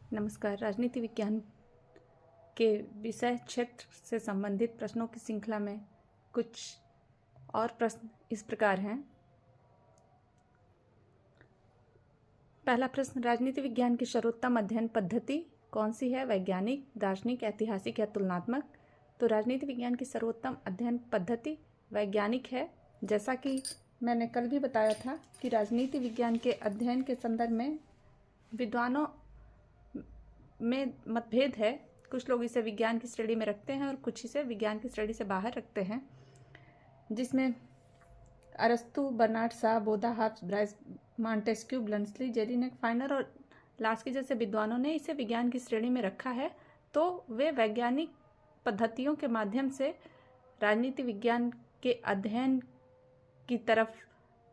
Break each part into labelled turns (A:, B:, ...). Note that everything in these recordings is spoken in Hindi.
A: नमस्कार। राजनीति विज्ञान के विषय क्षेत्र से संबंधित प्रश्नों की श्रृंखला में कुछ और प्रश्न इस प्रकार हैं। पहला प्रश्न, राजनीति विज्ञान की सर्वोत्तम अध्ययन पद्धति कौन सी है? वैज्ञानिक, दार्शनिक, ऐतिहासिक या तुलनात्मक? तो राजनीति विज्ञान की सर्वोत्तम अध्ययन पद्धति वैज्ञानिक है। जैसा कि मैंने कल भी बताया था कि राजनीति विज्ञान के अध्ययन के संदर्भ में विद्वानों में मतभेद है। कुछ लोग इसे विज्ञान की श्रेणी में रखते हैं और कुछ इसे विज्ञान की श्रेणी से बाहर रखते हैं, जिसमें अरस्तु, बर्नार्ड शॉ, बोधा, Hobbes, Bryce, Montesquieu, Bluntschli, Jellinek, Finer और लास्की जैसे विद्वानों ने इसे विज्ञान की श्रेणी में रखा है। तो वे वैज्ञानिक पद्धतियों के माध्यम से राजनीति विज्ञान के अध्ययन की तरफ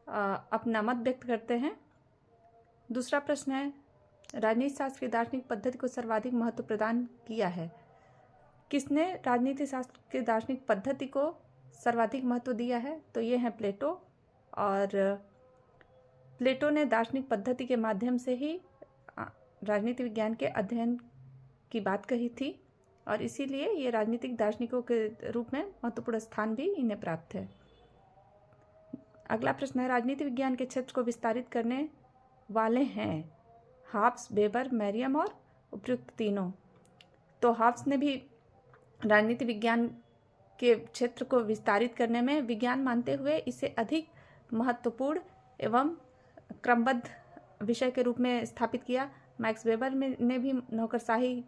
A: अपना मत व्यक्त करते हैं। दूसरा प्रश्न है, राजनीति शास्त्र की दार्शनिक पद्धति को सर्वाधिक महत्व प्रदान किया है? किसने राजनीति शास्त्र की दार्शनिक पद्धति को सर्वाधिक महत्व दिया है? तो ये हैं प्लेटो। और प्लेटो ने दार्शनिक पद्धति के माध्यम से ही राजनीति विज्ञान के अध्ययन की बात कही थी और इसीलिए ये राजनीतिक दार्शनिकों के रूप में महत्वपूर्ण स्थान भी इन्हें प्राप्त है। अगला प्रश्न है, राजनीति विज्ञान के क्षेत्र को विस्तारित करने वाले हैं हॉब्स, वेबर, मैरियम और उपयुक्त तीनों। तो हॉब्स ने भी राजनीति विज्ञान के क्षेत्र को विस्तारित करने में विज्ञान मानते हुए इसे अधिक महत्वपूर्ण एवं क्रमबद्ध विषय के रूप में स्थापित किया। मैक्स वेबर ने भी नौकरशाही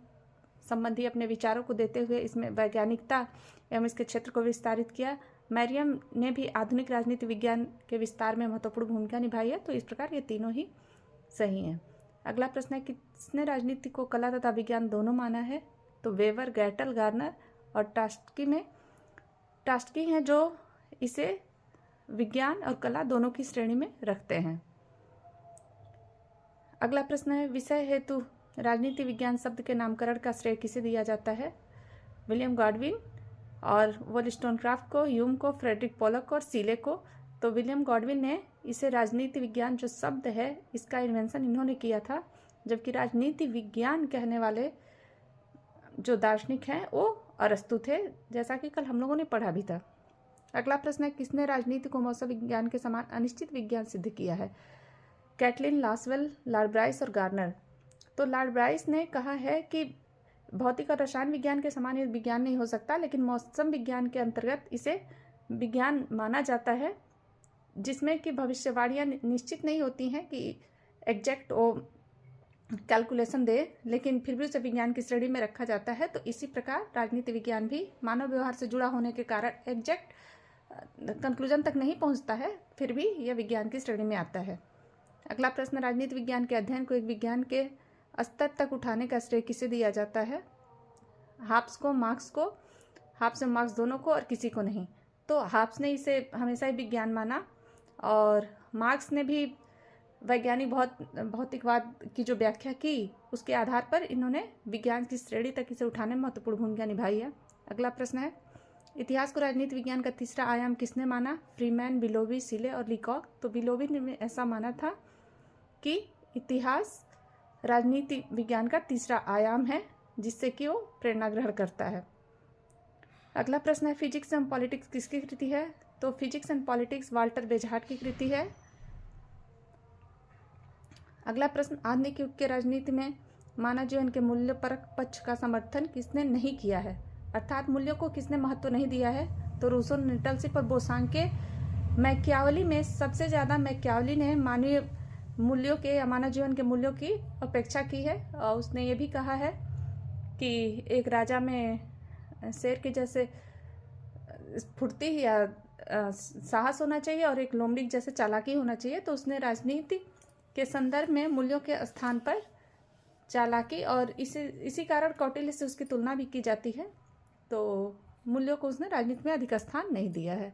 A: संबंधी अपने विचारों को देते हुए इसमें वैज्ञानिकता एवं इसके क्षेत्र को विस्तारित किया। मैरियम ने भी आधुनिक राजनीति विज्ञान के विस्तार में महत्वपूर्ण भूमिका निभाई है। तो इस प्रकार ये तीनों ही सही हैं। अगला प्रश्न है, किसने राजनीति को कला तथा विज्ञान दोनों माना है? तो वेबर, गैटल, गार्नर और टास्की हैं जो इसे विज्ञान और कला दोनों की श्रेणी में रखते हैं। अगला प्रश्न है, विषय हेतु राजनीति विज्ञान शब्द के नामकरण का श्रेय किसे दिया जाता है? विलियम गॉडविन और वोllस्टोनक्राफ्ट को, ह्यूम को, फ्रेडरिक पोलक और सीले को। तो विलियम गॉडविन ने इसे राजनीति विज्ञान जो शब्द है इसका इन्वेंशन इन्होंने किया था, जबकि राजनीति विज्ञान कहने वाले जो दार्शनिक हैं वो अरस्तु थे, जैसा कि कल हम लोगों ने पढ़ा भी था। अगला प्रश्न है, किसने राजनीति को मौसम विज्ञान के समान अनिश्चित विज्ञान सिद्ध किया है? कैटलिन, लासवेल, लॉर्ड ब्राइस और गार्नर। तो लॉर्ड ब्राइस ने कहा है कि भौतिक और रसायन विज्ञान के समान ये विज्ञान नहीं हो सकता, लेकिन मौसम विज्ञान के अंतर्गत इसे विज्ञान माना जाता है, जिसमें कि भविष्यवाणियाँ निश्चित नहीं होती हैं कि एग्जैक्ट वो कैलकुलेशन दे, लेकिन फिर भी उसे विज्ञान की श्रेणी में रखा जाता है। तो इसी प्रकार राजनीति विज्ञान भी मानव व्यवहार से जुड़ा होने के कारण एग्जैक्ट कंक्लूजन तक नहीं पहुंचता है, फिर भी यह विज्ञान की श्रेणी में आता है। अगला प्रश्न, राजनीति विज्ञान के अध्ययन को एक विज्ञान के स्तर तक उठाने का श्रेय किसे दिया जाता है? हॉब्स को, मार्क्स को, हॉब्स और मार्क्स दोनों को और किसी को नहीं। तो हॉब्स ने इसे हमेशा ही विज्ञान माना और मार्क्स ने भी वैज्ञानिक भौतिकवाद की जो व्याख्या की उसके आधार पर इन्होंने विज्ञान की श्रेणी तक इसे उठाने में महत्वपूर्ण भूमिका निभाई है। अगला प्रश्न है, इतिहास को राजनीति विज्ञान का तीसरा आयाम किसने माना? फ्रीमैन, बिलोवी, सीले और लीकॉक। तो बिलोवी ने ऐसा माना था कि इतिहास राजनीति विज्ञान का तीसरा आयाम है, जिससे कि वो प्रेरणा ग्रहण करता है। अगला प्रश्न है, फिजिक्स एंड पॉलिटिक्स किसकी कृति है? तो फिजिक्स एंड पॉलिटिक्स वाल्टर बेजहार्ट की कृति है। अगला प्रश्न, आधुनिक युग के राजनीति में मानव जीवन के मूल्यपरक पक्ष का समर्थन किसने नहीं किया है? अर्थात मूल्यों को किसने महत्व नहीं दिया है? तो रूसो, नीटलशिप और बोसांके। मैकियावली में सबसे ज़्यादा मैकियावली ने मानवीय मूल्यों के या मानव जीवन के मूल्यों की अपेक्षा की है और उसने ये भी कहा है कि एक राजा में शेर के जैसे फुर्ती या साहस होना चाहिए और एक लोमड़ी जैसे चालाकी होना चाहिए। तो उसने राजनीति के संदर्भ में मूल्यों के स्थान पर चालाकी और इसी कारण कौटिल्य से उसकी तुलना भी की जाती है। तो मूल्यों को उसने राजनीति में अधिक स्थान नहीं दिया है।